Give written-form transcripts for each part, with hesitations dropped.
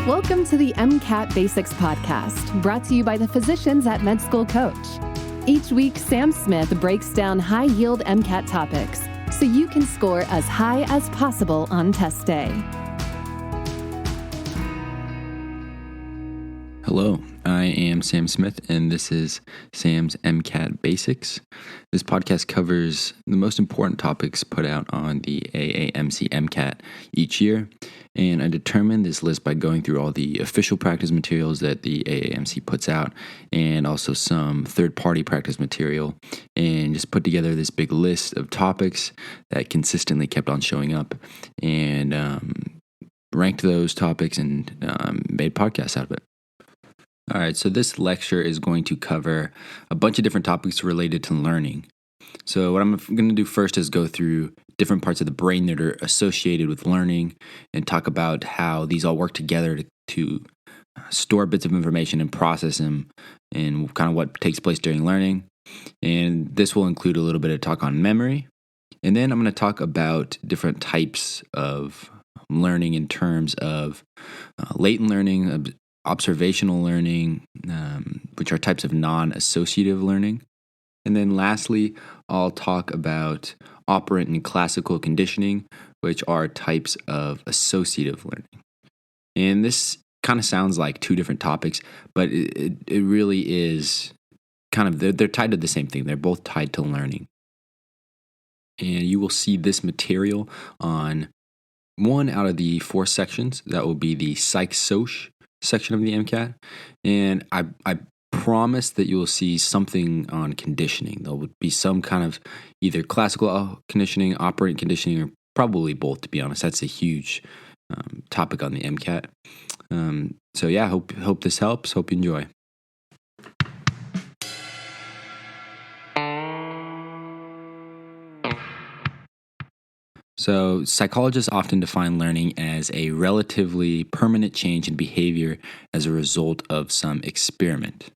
Welcome to the MCAT Basics podcast, brought to you by the physicians at Med School Coach. Each week, Sam Smith breaks down high-yield MCAT topics so you can score as high as possible on test day. Hello, I am Sam Smith, and this is Sam's MCAT Basics. This podcast covers the most important topics put out on the AAMC MCAT each year, and I determined this list by going through all the official practice materials that the AAMC puts out, and also some third-party practice material, and just put together this big list of topics that consistently kept on showing up, and ranked those topics and made podcasts out of it. All right, so this lecture is going to cover a bunch of different topics related to learning. So what I'm going to do first is go through different parts of the brain that are associated with learning and talk about how these all work together to store bits of information and process them and kind of what takes place during learning. And this will include a little bit of talk on memory. And then I'm going to talk about different types of learning in terms of latent learning, observational learning, which are types of non-associative learning. And then lastly, I'll talk about operant and classical conditioning, which are types of associative learning. And this kind of sounds like two different topics, but it really is kind of, they're tied to the same thing. They're both tied to learning. And you will see this material on one out of the 4 sections. That will be the psych-soc section of the MCAT, and I promise that you will see something on conditioning. There would be some kind of either classical conditioning, operant conditioning, or probably both, to be honest. That's a huge topic on the MCAT. So yeah, hope this helps. Hope you enjoy. So psychologists often define learning as a relatively permanent change in behavior as a result of some experiment.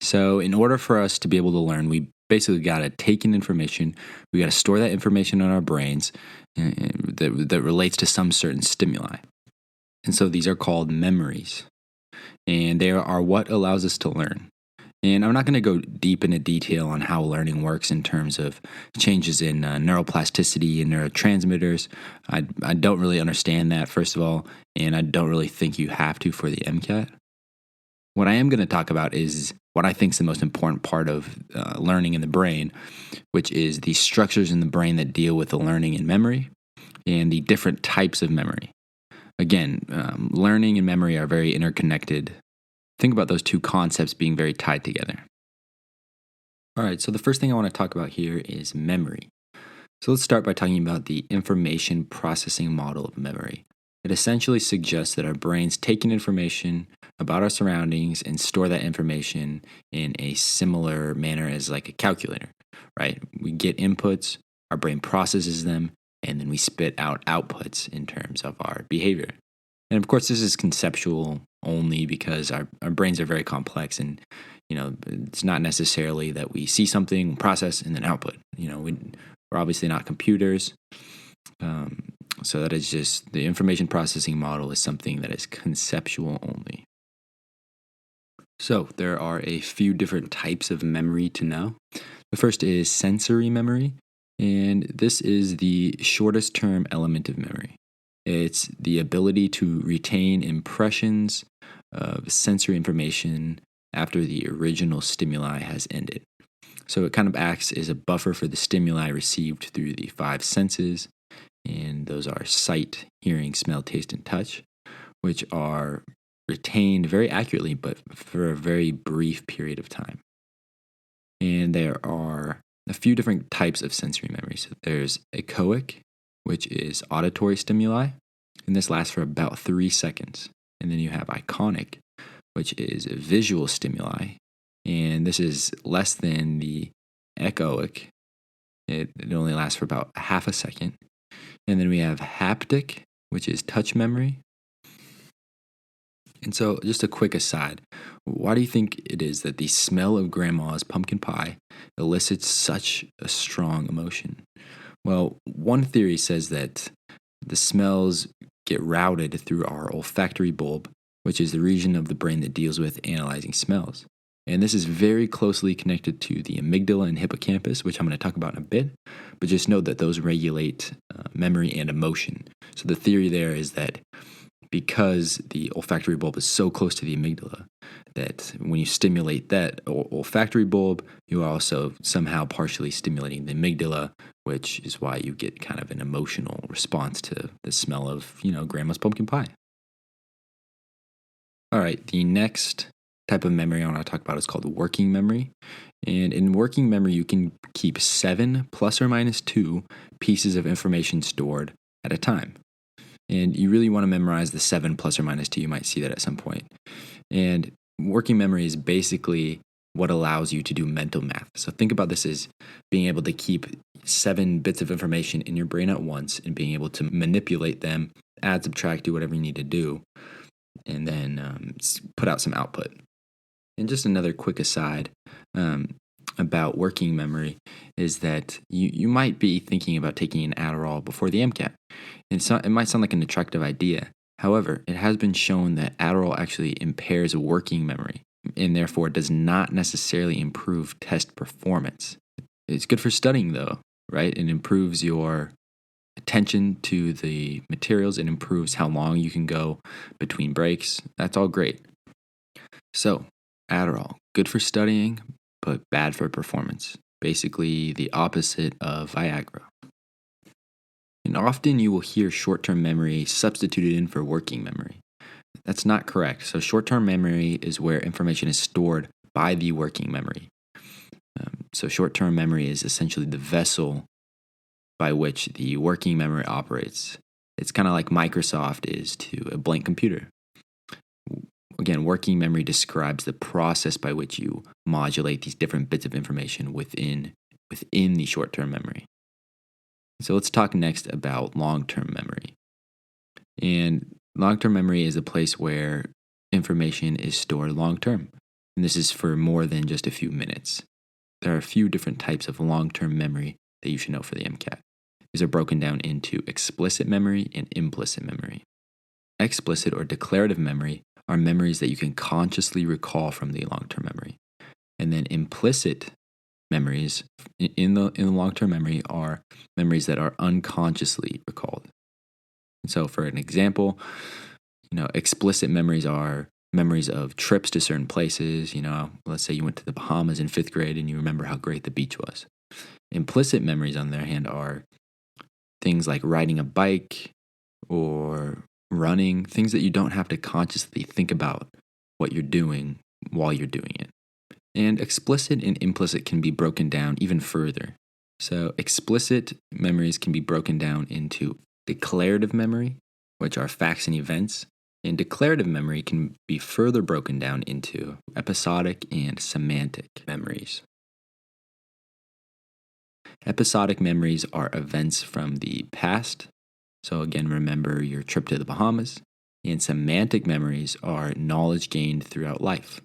So in order for us to be able to learn, we basically got to take in information. We got to store that information in our brains that relates to some certain stimuli. And so these are called memories. And they are what allows us to learn. And I'm not going to go deep into detail on how learning works in terms of changes in neuroplasticity and neurotransmitters. I don't really understand that, first of all, and I don't really think you have to for the MCAT. What I am going to talk about is what I think is the most important part of learning in the brain, which is the structures in the brain that deal with the learning and memory and the different types of memory. Again, learning and memory are very interconnected. Think about those two concepts being very tied together. All right, so the first thing I want to talk about here is memory. So let's start by talking about the information processing model of memory. It essentially suggests that our brains take in information about our surroundings and store that information in a similar manner as like a calculator, right? We get inputs, our brain processes them, and then we spit out outputs in terms of our behavior. And of course, this is conceptual only because our brains are very complex, and it's not necessarily that we see something, process, and then output. We're obviously not computers, so that is just the information processing model is something that is conceptual only. So there are a few different types of memory to know. The first is sensory memory, and this is the shortest term element of memory. It's the ability to retain impressions of sensory information after the original stimuli has ended. So it kind of acts as a buffer for the stimuli received through the 5 senses, and those are sight, hearing, smell, taste, and touch, which are retained very accurately, but for a very brief period of time. And there are a few different types of sensory memory. So there's echoic, which is auditory stimuli, and this lasts for about 3 seconds. And then you have iconic, which is visual stimuli, and this is less than the echoic. It only lasts for about half a second. And then we have haptic, which is touch memory. And so just a quick aside, why do you think it is that the smell of grandma's pumpkin pie elicits such a strong emotion? Well, one theory says that the smells get routed through our olfactory bulb which is the region of the brain that deals with analyzing smells. And this is very closely connected to the amygdala and hippocampus, which I'm going to talk about in a bit. But just know that those regulate memory and emotion. So the theory there is that because the olfactory bulb is so close to the amygdala, that when you stimulate that olfactory bulb, you are also somehow partially stimulating the amygdala, which is why you get kind of an emotional response to the smell of, grandma's pumpkin pie. All right, the next type of memory I want to talk about is called working memory. And in working memory, you can keep 7 plus or minus 2 pieces of information stored at a time. And you really want to memorize the 7 plus or minus 2. You might see that at some point. And working memory is basically what allows you to do mental math. So think about this as being able to keep 7 bits of information in your brain at once and being able to manipulate them, add, subtract, do whatever you need to do, and then put out some output. And just another quick aside about working memory is that you might be thinking about taking an Adderall before the MCAT. It might sound like an attractive idea. However, it has been shown that Adderall actually impairs working memory and therefore does not necessarily improve test performance. It's good for studying though, right? It improves your attention to the materials. It improves how long you can go between breaks. That's all great. So, Adderall, good for studying, but bad for performance. Basically, the opposite of Viagra. And often you will hear short-term memory substituted in for working memory. That's not correct. So short-term memory is where information is stored by the working memory. So short-term memory is essentially the vessel by which the working memory operates. It's kind of like Microsoft is to a blank computer. Again, working memory describes the process by which you modulate these different bits of information within the short-term memory. So let's talk next about long-term memory. And long-term memory is a place where information is stored long-term. And this is for more than just a few minutes. There are a few different types of long-term memory that you should know for the MCAT. These are broken down into explicit memory and implicit memory. Explicit or declarative memory are memories that you can consciously recall from the long-term memory. And then implicit memories in the long-term memory are memories that are unconsciously recalled. And so for an example, explicit memories are memories of trips to certain places. Let's say you went to the Bahamas in 5th grade and you remember how great the beach was. Implicit memories, on the other hand, are things like riding a bike or running, things that you don't have to consciously think about what you're doing while you're doing it. And explicit and implicit can be broken down even further. So explicit memories can be broken down into declarative memory, which are facts and events, and declarative memory can be further broken down into episodic and semantic memories. Episodic memories are events from the past. So again, remember your trip to the Bahamas. And semantic memories are knowledge gained throughout life.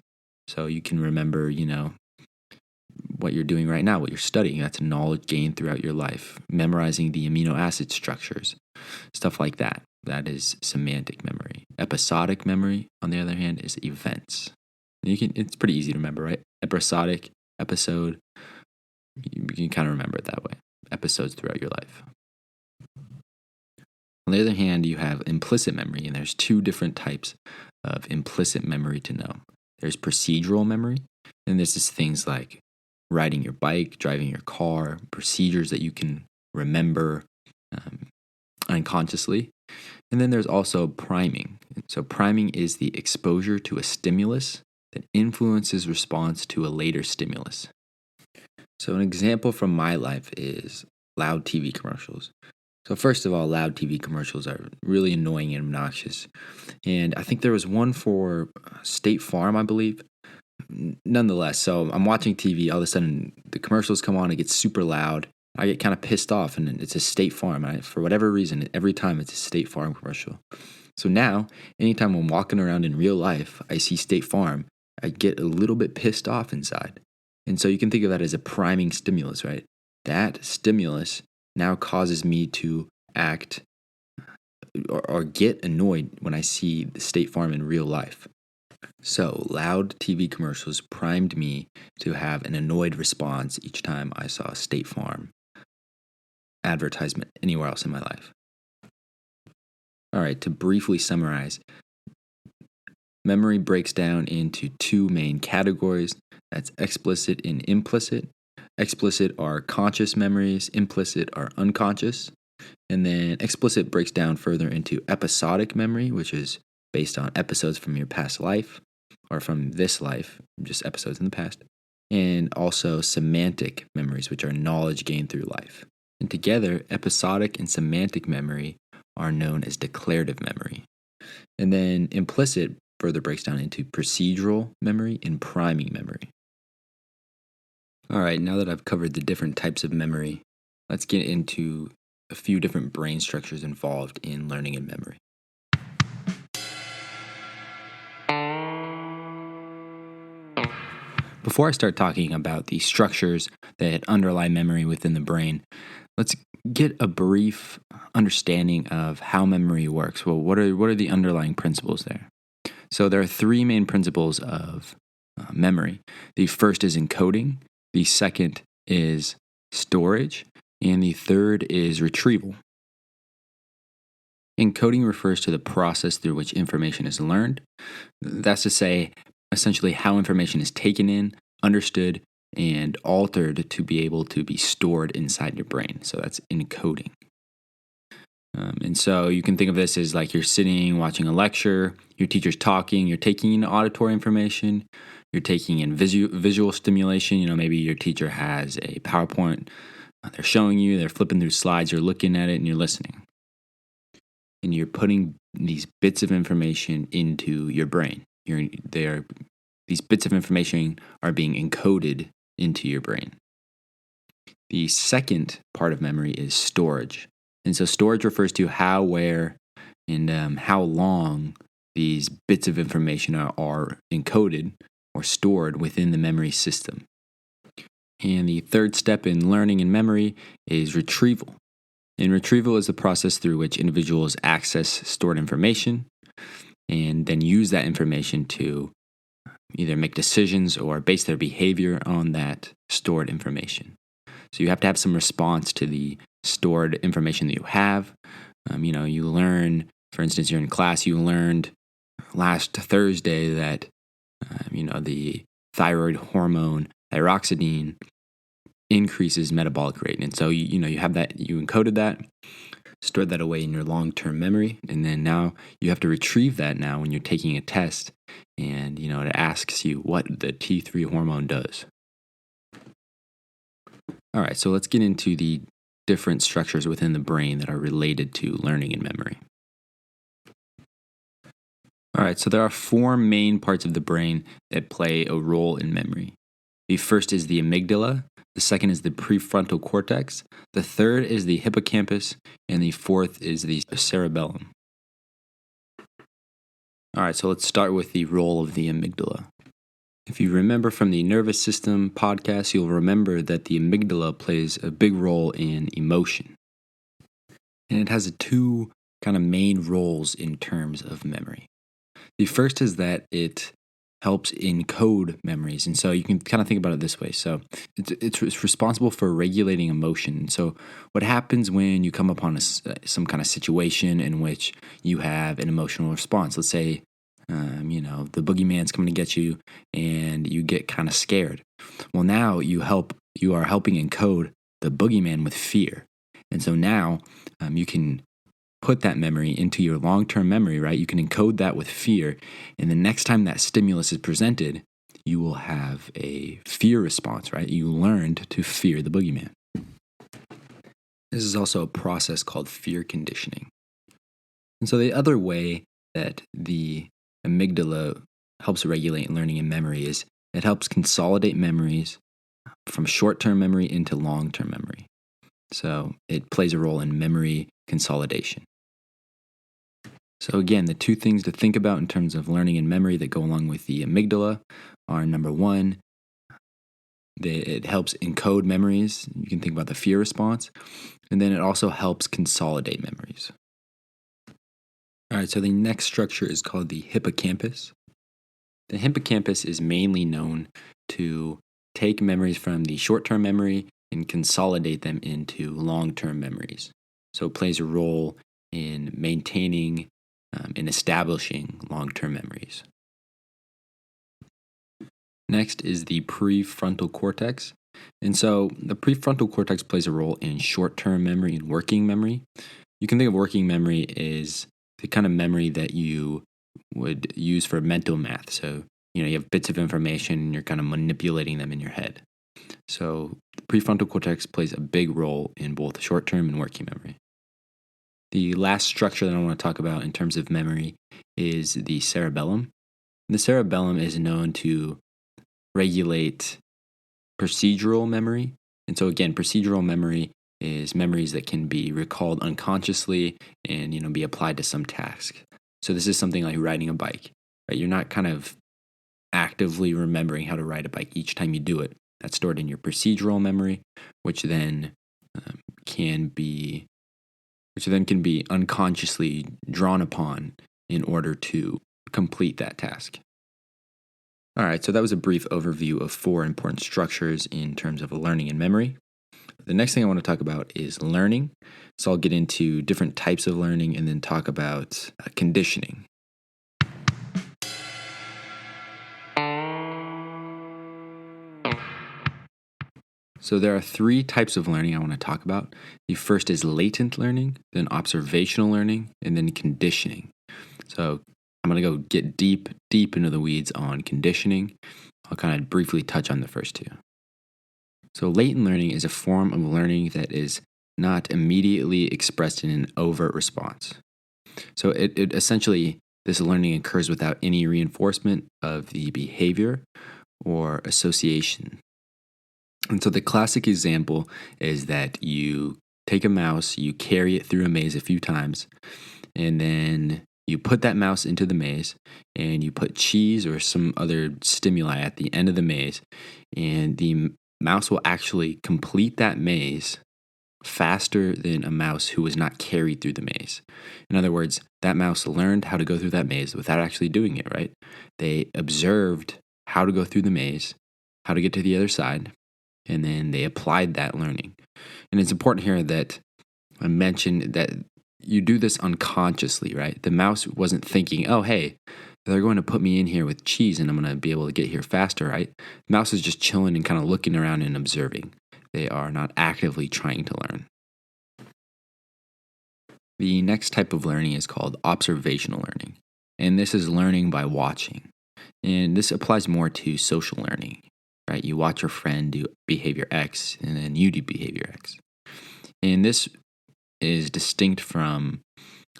So you can remember, what you're doing right now, what you're studying. That's knowledge gained throughout your life. Memorizing the amino acid structures, stuff like that. That is semantic memory. Episodic memory, on the other hand, is events. It's pretty easy to remember, right? Episodic, episode. You can kind of remember it that way. Episodes throughout your life. On the other hand, you have implicit memory, and there's 2 different types of implicit memory to know. There's procedural memory, and this is things like riding your bike, driving your car, procedures that you can remember unconsciously. And then there's also priming. So priming is the exposure to a stimulus that influences response to a later stimulus. So an example from my life is loud TV commercials. So first of all, loud TV commercials are really annoying and obnoxious. And I think there was one for State Farm, I believe. Nonetheless, so I'm watching TV, all of a sudden the commercials come on, it gets super loud. I get kind of pissed off, and it's a State Farm. For whatever reason, every time it's a State Farm commercial. So now, anytime I'm walking around in real life, I see State Farm, I get a little bit pissed off inside. And so you can think of that as a priming stimulus, right? That stimulus now causes me to act or get annoyed when I see the State Farm in real life. So, loud TV commercials primed me to have an annoyed response each time I saw a State Farm advertisement anywhere else in my life. All right, to briefly summarize, memory breaks down into two main categories. That's explicit and implicit. Explicit are conscious memories, implicit are unconscious. And then explicit breaks down further into episodic memory, which is based on episodes from your past life or from this life, just episodes in the past. And also semantic memories, which are knowledge gained through life. And together, episodic and semantic memory are known as declarative memory. And then implicit further breaks down into procedural memory and priming memory. All right, now that I've covered the different types of memory, let's get into a few different brain structures involved in learning and memory. Before I start talking about the structures that underlie memory within the brain, let's get a brief understanding of how memory works. Well, what are the underlying principles there? So there are three main principles of memory. The first is encoding, the second is storage, and the third is retrieval. Encoding refers to the process through which information is learned. That's to say, essentially how information is taken in, understood, and altered to be able to be stored inside your brain. So that's encoding. And so you can think of this as like you're sitting watching a lecture, your teacher's talking, you're taking in auditory information, you're taking in visual stimulation. Maybe your teacher has a PowerPoint, they're showing you, they're flipping through slides, you're looking at it and you're listening. And you're putting these bits of information into your brain. These bits of information are being encoded into your brain. The second part of memory is storage. And so storage refers to how, where, and how long these bits of information are encoded or stored within the memory system. And the third step in learning and memory is retrieval. And retrieval is the process through which individuals access stored information and then use that information to either make decisions or base their behavior on that stored information. So you have to have some response to the stored information that you have. You learn, for instance, you're in class, you learned last Thursday that, the thyroid hormone thyroxidine increases metabolic rate. And so, you have that, you encoded that, stored that away in your long-term memory. And then now you have to retrieve that now when you're taking a test and, it asks you what the T3 hormone does. All right, so let's get into the different structures within the brain that are related to learning and memory. All right, so there are four main parts of the brain that play a role in memory. The first is the amygdala, the second is the prefrontal cortex, the third is the hippocampus, and the fourth is the cerebellum. All right, so let's start with the role of the amygdala. If you remember from the nervous system podcast, you'll remember that the amygdala plays a big role in emotion. And it has two kind of main roles in terms of memory. The first is that it helps encode memories. And so you can kind of think about it this way. So it's responsible for regulating emotion. So what happens when you come upon some kind of situation in which you have an emotional response? Let's say, the boogeyman's coming to get you and you get kind of scared. Well, now you are helping encode the boogeyman with fear. And so now you can put that memory into your long-term memory, right? You can encode that with fear. And the next time that stimulus is presented, you will have a fear response, right? You learned to fear the boogeyman. This is also a process called fear conditioning. And so the other way that the amygdala helps regulate learning and memory is it helps consolidate memories from short-term memory into long-term memory. So it plays a role in memory consolidation. So again, the two things to think about in terms of learning and memory that go along with the amygdala are, number one, it helps encode memories. You can think about the fear response. And then it also helps consolidate memories. All right, so the next structure is called the hippocampus. The hippocampus is mainly known to take memories from the short-term memory and consolidate them into long-term memories. So it plays a role in maintaining and establishing long-term memories. Next is the prefrontal cortex. And so the prefrontal cortex plays a role in short-term memory and working memory. You can think of working memory as the kind of memory that you would use for mental math. So, you have bits of information and you're kind of manipulating them in your head. So the prefrontal cortex plays a big role in both short-term and working memory. The last structure that I want to talk about in terms of memory is the cerebellum. The cerebellum is known to regulate procedural memory. And so again, procedural memory is memories that can be recalled unconsciously and be applied to some task. So this is something like riding a bike, right? You're not kind of actively remembering how to ride a bike each time you do it. That's stored in your procedural memory, which then can be unconsciously drawn upon in order to complete that task. All right, so that was a brief overview of 4 important structures in terms of learning and memory. The next thing I want to talk about is learning. So I'll get into different types of learning and then talk about conditioning. So there are 3 types of learning I want to talk about. The first is latent learning, then observational learning, and then conditioning. So I'm going to go get deep into the weeds on conditioning. I'll kind of briefly touch on the first 2. So latent learning is a form of learning that is not immediately expressed in an overt response. So it essentially, this learning occurs without any reinforcement of the behavior or association. And so the classic example is that you take a mouse, you carry it through a maze a few times, and then you put that mouse into the maze and you put cheese or some other stimuli at the end of the maze, and the mouse will actually complete that maze faster than a mouse who was not carried through the maze. In other words, that mouse learned how to go through that maze without actually doing it, right? They observed how to go through the maze, how to get to the other side, and then they applied that learning. And it's important here that I mentioned that you do this unconsciously, right? The mouse wasn't thinking, oh, hey, they're going to put me in here with cheese and I'm going to be able to get here faster, right? The mouse is just chilling and kind of looking around and observing. They are not actively trying to learn. The next type of learning is called observational learning. And this is learning by watching. And this applies more to social learning, right? You watch your friend do behavior X and then you do behavior X. And this is distinct from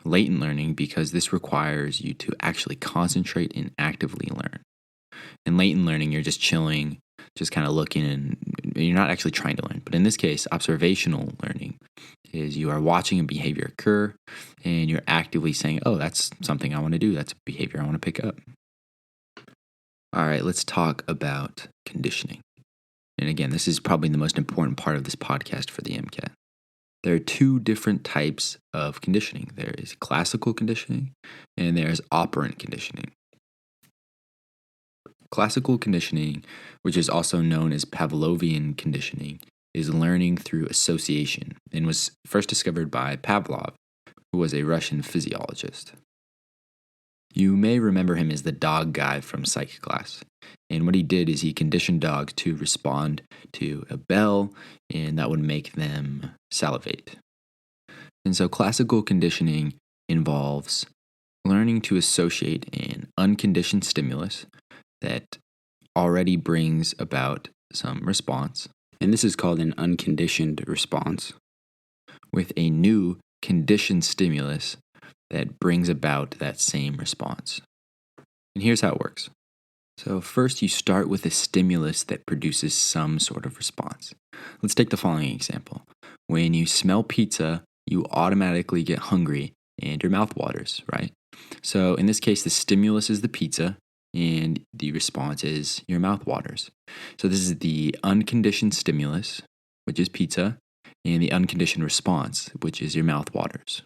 latent learning because this requires you to actually concentrate and actively learn. In latent learning, you're just chilling, just kind of looking, and you're not actually trying to learn. But in this case, observational learning is you are watching a behavior occur and you're actively saying, oh, that's something I want to do. That's a behavior I want to pick up. All right, let's talk about conditioning. And again, this is probably the most important part of this podcast for the MCAT. There are 2 different types of conditioning. There is classical conditioning and there is operant conditioning. Classical conditioning, which is also known as Pavlovian conditioning, is learning through association and was first discovered by Pavlov, who was a Russian physiologist. You may remember him as the dog guy from psych class. And what he did is he conditioned dogs to respond to a bell, and that would make them salivate. And so classical conditioning involves learning to associate an unconditioned stimulus that already brings about some response, and this is called an unconditioned response, with a new conditioned stimulus that brings about that same response. And here's how it works. So first you start with a stimulus that produces some sort of response. Let's take the following example. When you smell pizza, you automatically get hungry and your mouth waters, right? So in this case, the stimulus is the pizza and the response is your mouth waters. So this is the unconditioned stimulus, which is pizza, and the unconditioned response, which is your mouth waters.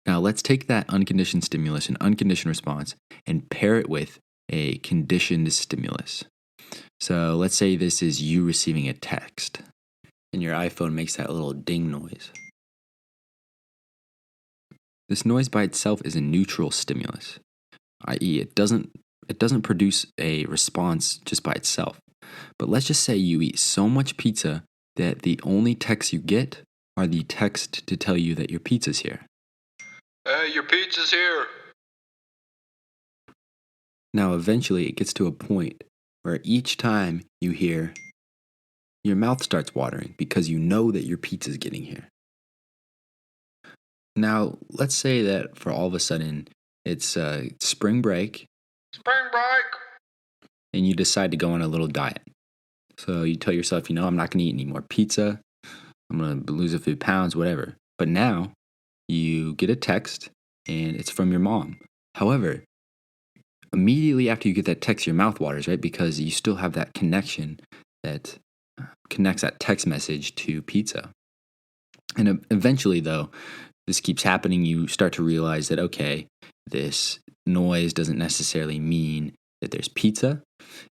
Now let's take that unconditioned stimulus, an unconditioned response, and pair it with a conditioned stimulus. So let's say this is you receiving a text, and your iPhone makes that little ding noise. This noise by itself is a neutral stimulus, i.e., it doesn't produce a response just by itself. But let's just say you eat so much pizza that the only texts you get are the text to tell you that your pizza's here. Hey, your pizza's here. Now, eventually, it gets to a point where each time you hear, your mouth starts watering because you know that your pizza's getting here. Now, let's say that for all of a sudden, it's spring break. Spring break. And you decide to go on a little diet. So you tell yourself, I'm not going to eat any more pizza. I'm going to lose a few pounds, whatever. But now you get a text and it's from your mom. However, immediately after you get that text, your mouth waters, right? Because you still have that connection that connects that text message to pizza. And eventually, though, this keeps happening. You start to realize that, okay, this noise doesn't necessarily mean that there's pizza.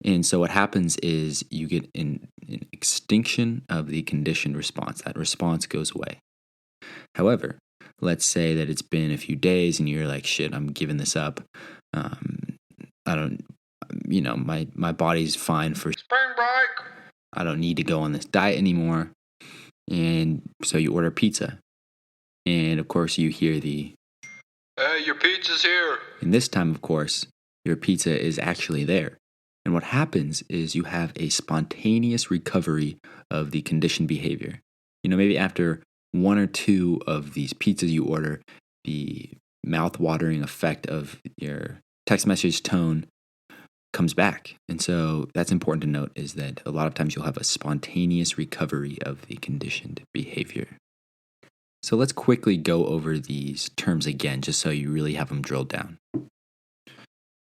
And so what happens is you get an extinction of the conditioned response. That response goes away. However, let's say that it's been a few days and you're like, shit, I'm giving this up. I don't, my body's fine for spring break. I don't need to go on this diet anymore. And so you order pizza. And of course you hear the, hey, your pizza's here. And this time, of course, your pizza is actually there. And what happens is you have a spontaneous recovery of the conditioned behavior. Maybe after one or two of these pizzas you order, the mouth-watering effect of your text message tone comes back. And so that's important to note, is that a lot of times you'll have a spontaneous recovery of the conditioned behavior. So let's quickly go over these terms again, just so you really have them drilled down.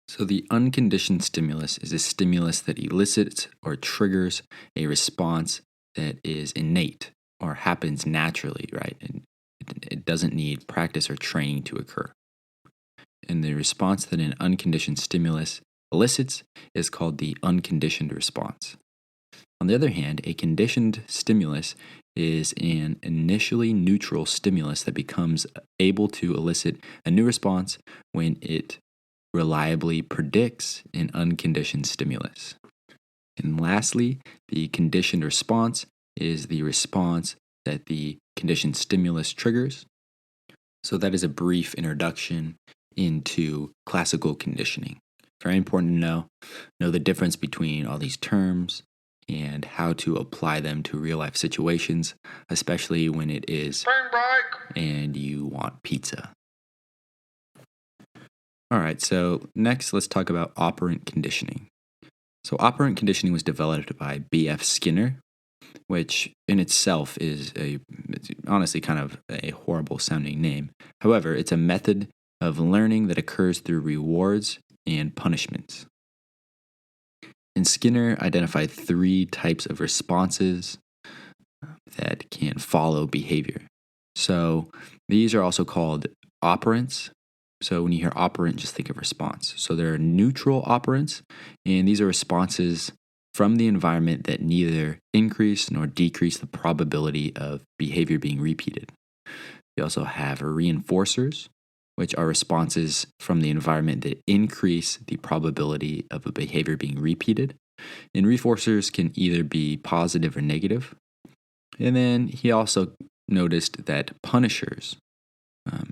So the unconditioned stimulus is a stimulus that elicits or triggers a response that is innate or happens naturally, right? And it doesn't need practice or training to occur. And the response that an unconditioned stimulus elicits is called the unconditioned response. On the other hand, a conditioned stimulus is an initially neutral stimulus that becomes able to elicit a new response when it reliably predicts an unconditioned stimulus. And lastly, the conditioned response is the response that the conditioned stimulus triggers. So that is a brief introduction into classical conditioning. Very important to know the difference between all these terms and how to apply them to real life situations, especially when it is spring break and you want pizza. All right, so next let's talk about operant conditioning. So operant conditioning was developed by B.F. Skinner, which in itself is it's honestly kind of a horrible sounding name. However, it's a method of learning that occurs through rewards and punishments. And Skinner identified 3 types of responses that can follow behavior. So these are also called operants. So when you hear operant, just think of response. So there are neutral operants, and these are responses from the environment that neither increase nor decrease the probability of behavior being repeated. You also have reinforcers, which are responses from the environment that increase the probability of a behavior being repeated. And reinforcers can either be positive or negative. And then he also noticed that punishers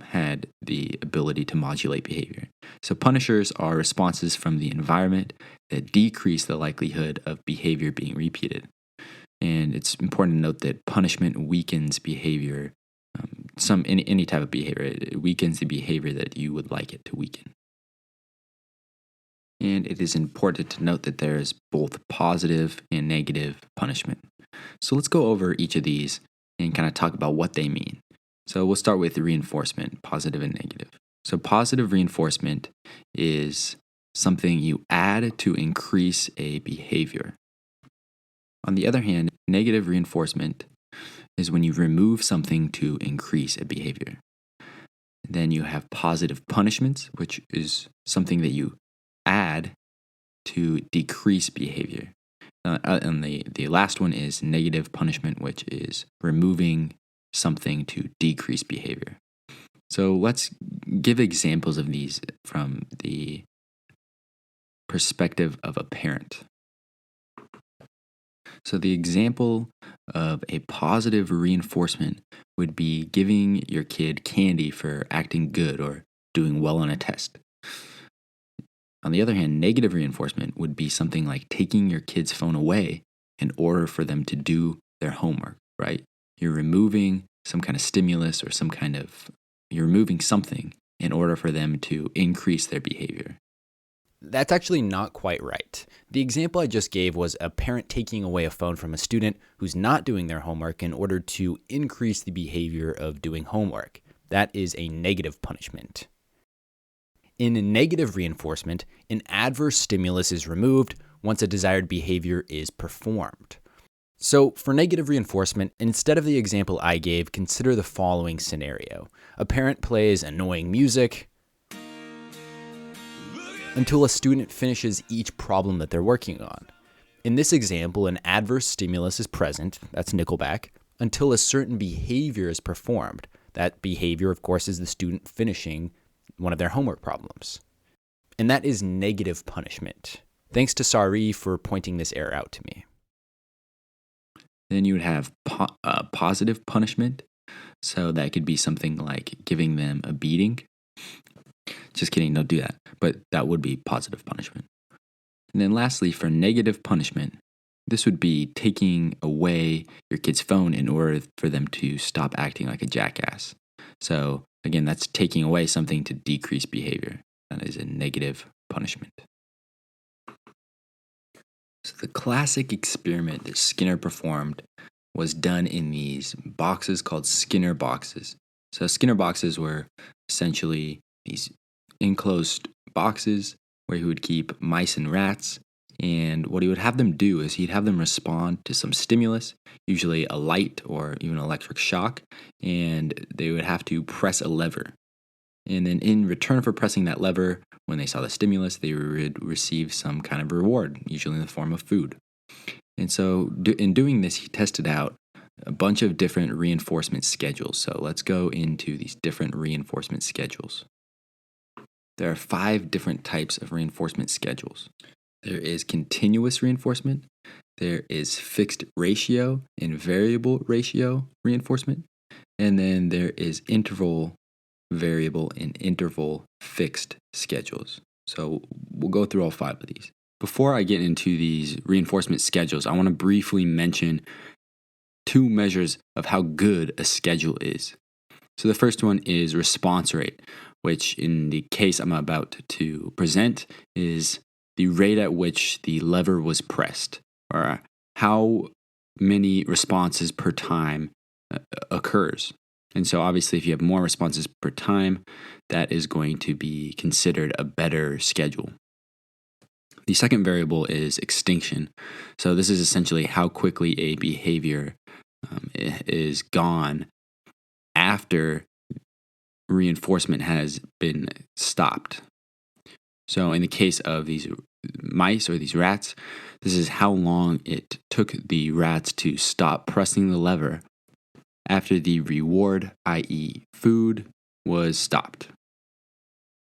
had the ability to modulate behavior. So punishers are responses from the environment that decrease the likelihood of behavior being repeated. And it's important to note that punishment weakens behavior. Any type of behavior, it weakens the behavior that you would like it to weaken. And it is important to note that there is both positive and negative punishment. So let's go over each of these and kind of talk about what they mean. So we'll start with reinforcement, positive and negative. So positive reinforcement is something you add to increase a behavior. On the other hand, negative reinforcement is when you remove something to increase a behavior. Then you have positive punishments, which is something that you add to decrease behavior. And the last one is negative punishment, which is removing something to decrease behavior. So let's give examples of these from the perspective of a parent. So the example of a positive reinforcement would be giving your kid candy for acting good or doing well on a test. On the other hand, negative reinforcement would be something like taking your kid's phone away in order for them to do their homework, right? You're removing some kind of stimulus or you're removing something in order for them to increase their behavior. That's actually not quite right. The example I just gave was a parent taking away a phone from a student who's not doing their homework in order to increase the behavior of doing homework. That is a negative punishment. In a negative reinforcement, an adverse stimulus is removed once a desired behavior is performed. So for negative reinforcement, instead of the example I gave, consider the following scenario. A parent plays annoying music until a student finishes each problem that they're working on. In this example, an adverse stimulus is present, that's Nickelback, until a certain behavior is performed. That behavior, of course, is the student finishing one of their homework problems. And that is negative punishment. Thanks to Sari for pointing this error out to me. Then you would have positive punishment. So that could be something like giving them a beating. Just kidding, don't do that. But that would be positive punishment. And then lastly, for negative punishment, this would be taking away your kid's phone in order for them to stop acting like a jackass. So again, that's taking away something to decrease behavior. That is a negative punishment. So the classic experiment that Skinner performed was done in these boxes called Skinner boxes. So Skinner boxes were essentially these enclosed boxes where he would keep mice and rats. And what he would have them do is he'd have them respond to some stimulus, usually a light or even electric shock, and they would have to press a lever. And then in return for pressing that lever, when they saw the stimulus, they would receive some kind of reward, usually in the form of food. And so in doing this, he tested out a bunch of different reinforcement schedules. So let's go into these different reinforcement schedules. There are 5 different types of reinforcement schedules. There is continuous reinforcement, there is fixed ratio and variable ratio reinforcement, and then there is interval variable and interval fixed schedules. So we'll go through all 5 of these. Before I get into these reinforcement schedules, I want to briefly mention 2 measures of how good a schedule is. So the first one is response rate, which in the case I'm about to present is the rate at which the lever was pressed, or how many responses per time occurs. And so obviously if you have more responses per time, that is going to be considered a better schedule. The second variable is extinction. So this is essentially how quickly a behavior is gone after reinforcement has been stopped. So in the case of these mice or these rats, this is how long it took the rats to stop pressing the lever after the reward, i.e. food, was stopped.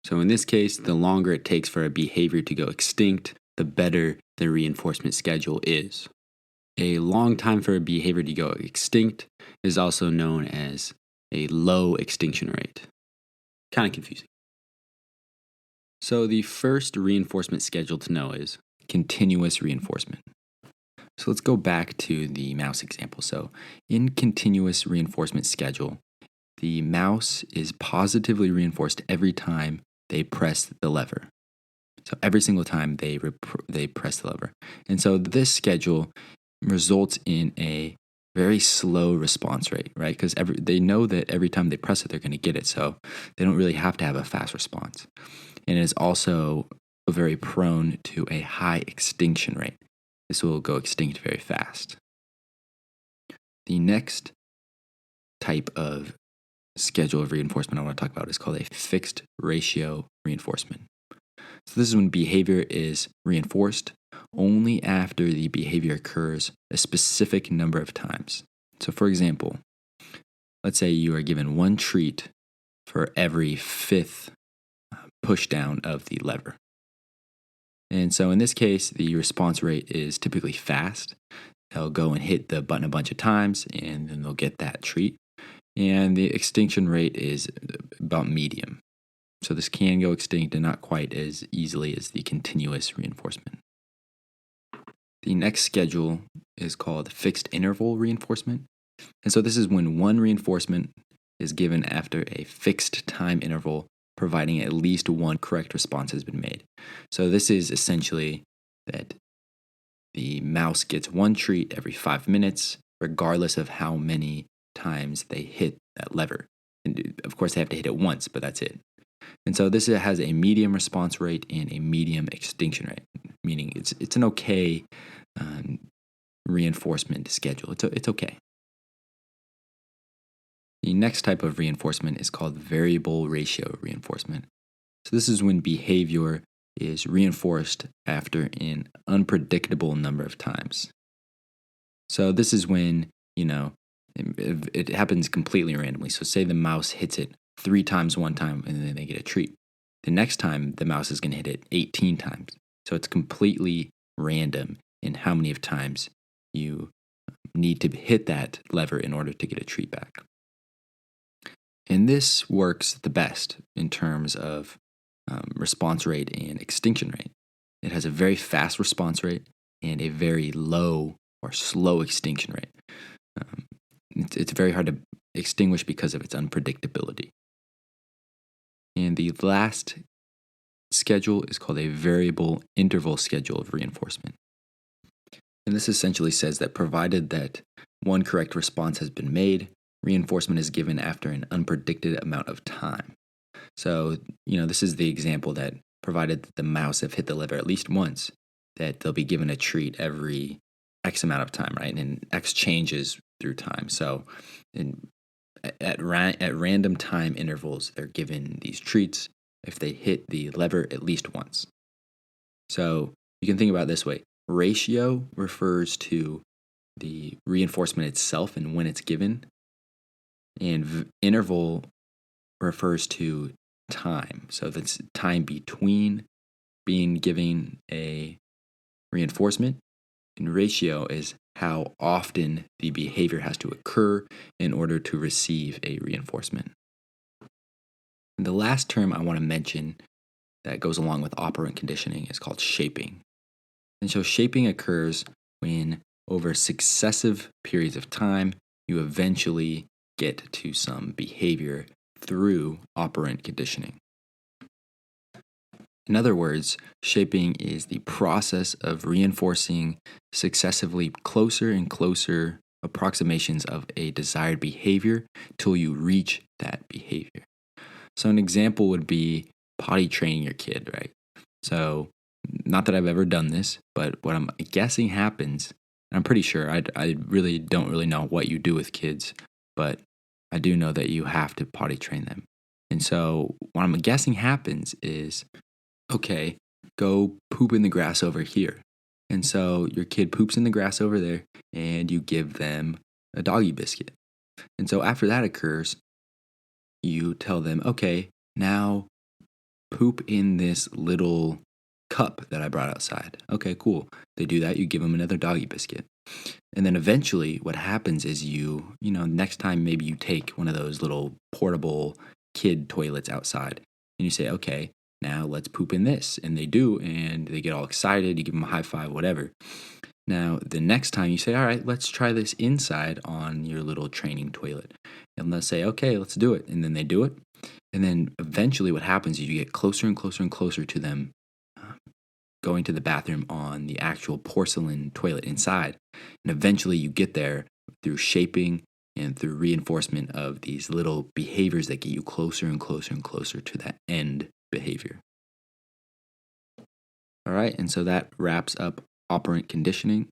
So in this case, the longer it takes for a behavior to go extinct, the better the reinforcement schedule is. A long time for a behavior to go extinct is also known as a low extinction rate. Kind of confusing. So the first reinforcement schedule to know is continuous reinforcement. So let's go back to the mouse example. So in continuous reinforcement schedule, the mouse is positively reinforced every time they press the lever. So every single time they press the lever. And so this schedule results in a very slow response rate, right? Because they know that every time they press it, they're going to get it. So they don't really have to have a fast response. And it is also very prone to a high extinction rate. This will go extinct very fast. The next type of schedule of reinforcement I want to talk about is called a fixed ratio reinforcement. So this is when behavior is reinforced only after the behavior occurs a specific number of times. So for example, let's say you are given one treat for every fifth push down of the lever. And so in this case, the response rate is typically fast. They'll go and hit the button a bunch of times, and then they'll get that treat. And the extinction rate is about medium. So this can go extinct and not quite as easily as the continuous reinforcement. The next schedule is called fixed interval reinforcement. And so this is when one reinforcement is given after a fixed time interval, providing at least one correct response has been made. So this is essentially that the mouse gets one treat every 5 minutes, regardless of how many times they hit that lever. And of course, they have to hit it once, but that's it. And so this has a medium response rate and a medium extinction rate, meaning it's an okay reinforcement schedule. It's okay. The next type of reinforcement is called variable ratio reinforcement. So this is when behavior is reinforced after an unpredictable number of times. So this is when, it happens completely randomly. So say the mouse hits it 3 times one time and then they get a treat. The next time the mouse is going to hit it 18 times. So it's completely random in how many of times you need to hit that lever in order to get a treat back. And this works the best in terms of response rate and extinction rate. It has a very fast response rate and a very low or slow extinction rate. It's very hard to extinguish because of its unpredictability. And the last schedule is called a variable interval schedule of reinforcement. And this essentially says that provided that one correct response has been made, reinforcement is given after an unpredicted amount of time. So, this is the example that provided that the mouse have hit the lever at least once, that they'll be given a treat every X amount of time, right? And X changes through time. So at random time intervals, they're given these treats if they hit the lever at least once. So you can think about it this way. Ratio refers to the reinforcement itself and when it's given. And interval refers to time. So that's time between being given a reinforcement. And ratio is how often the behavior has to occur in order to receive a reinforcement. And the last term I want to mention that goes along with operant conditioning is called shaping. And so shaping occurs when over successive periods of time, you eventually get to some behavior through operant conditioning. In other words, shaping is the process of reinforcing successively closer and closer approximations of a desired behavior till you reach that behavior. So an example would be potty training your kid, right? So not that I've ever done this, but what I'm guessing happens, and I'm pretty sure, I really don't really know what you do with kids, but I do know that you have to potty train them. And so what I'm guessing happens is, okay, go poop in the grass over here. And so your kid poops in the grass over there and you give them a doggy biscuit. And so after that occurs, you tell them, okay, now poop in this little cup that I brought outside. Okay, cool. They do that, you give them another doggy biscuit. And then eventually what happens is next time maybe you take one of those little portable kid toilets outside and you say, okay, now let's poop in this. And they do, and they get all excited. You give them a high five, whatever. Now, the next time you say, all right, let's try this inside on your little training toilet. And they'll say, okay, let's do it. And then they do it. And then eventually what happens is you get closer and closer and closer to them going to the bathroom on the actual porcelain toilet inside. And eventually you get there through shaping and through reinforcement of these little behaviors that get you closer and closer and closer to that end behavior. All right, and so that wraps up operant conditioning.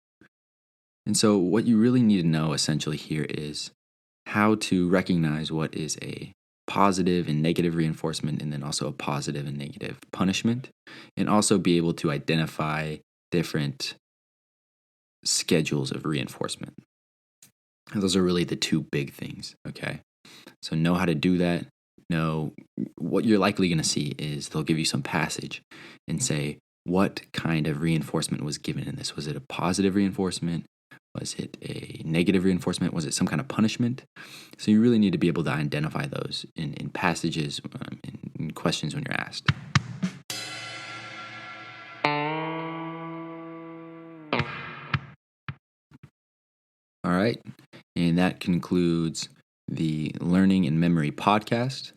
And so what you really need to know essentially here is how to recognize what is a positive and negative reinforcement, and then also a positive and negative punishment, and also be able to identify different schedules of reinforcement. And those are really the two big things, okay? So know how to do that. Know what you're likely going to see is they'll give you some passage and say, what kind of reinforcement was given in this? Was it a positive reinforcement? Was it a negative reinforcement? Was it some kind of punishment? So you really need to be able to identify those in passages, in questions when you're asked. All right, and that concludes the Learning and Memory podcast.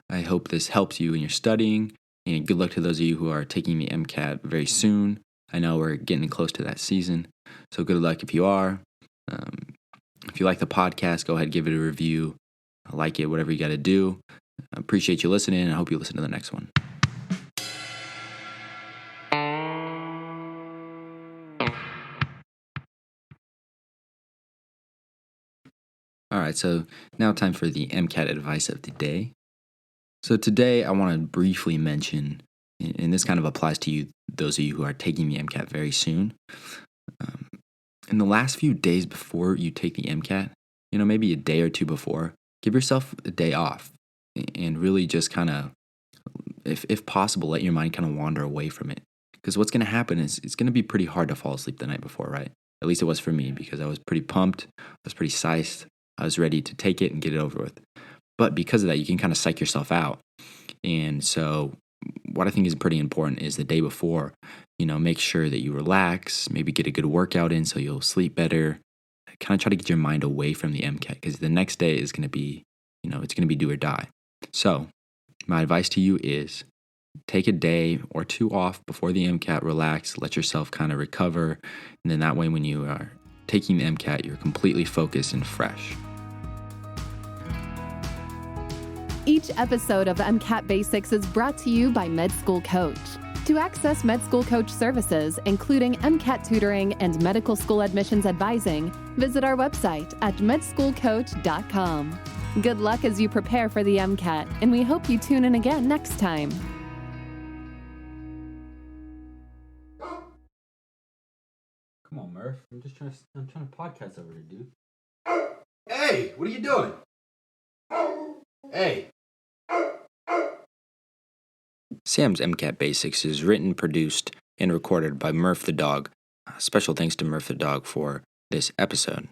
I hope this helps you in your studying, and good luck to those of you who are taking the MCAT very soon. I know we're getting close to that season, so good luck if you are. If you like the podcast, go ahead, give it a review, like it, whatever you got to do. I appreciate you listening, and I hope you listen to the next one. All right, so now time for the MCAT advice of the day. So today I want to briefly mention, and this kind of applies to you, those of you who are taking the MCAT very soon. In the last few days before you take the MCAT, maybe a day or two before, give yourself a day off and really just kind of, if possible, let your mind kind of wander away from it. Because what's going to happen is it's going to be pretty hard to fall asleep the night before, right? At least it was for me, because I was pretty pumped, I was pretty psyched, I was ready to take it and get it over with. But because of that, you can kind of psych yourself out. And so what I think is pretty important is the day before, make sure that you relax, maybe get a good workout in so you'll sleep better. Kind of try to get your mind away from the MCAT, because the next day is going to be, it's going to be do or die. So my advice to you is take a day or two off before the MCAT, relax, let yourself kind of recover. And then that way, when you are taking the MCAT, you're completely focused and fresh. Each episode of MCAT Basics is brought to you by Med School Coach. To access Med School Coach services, including MCAT tutoring and medical school admissions advising, visit our website at medschoolcoach.com. Good luck as you prepare for the MCAT, and we hope you tune in again next time. Come on, Murph. I'm trying to podcast over here, dude. Hey, what are you doing? Hey. Sam's MCAT Basics is written, produced, and recorded by Murph the dog. Special thanks to Murph the dog for this episode.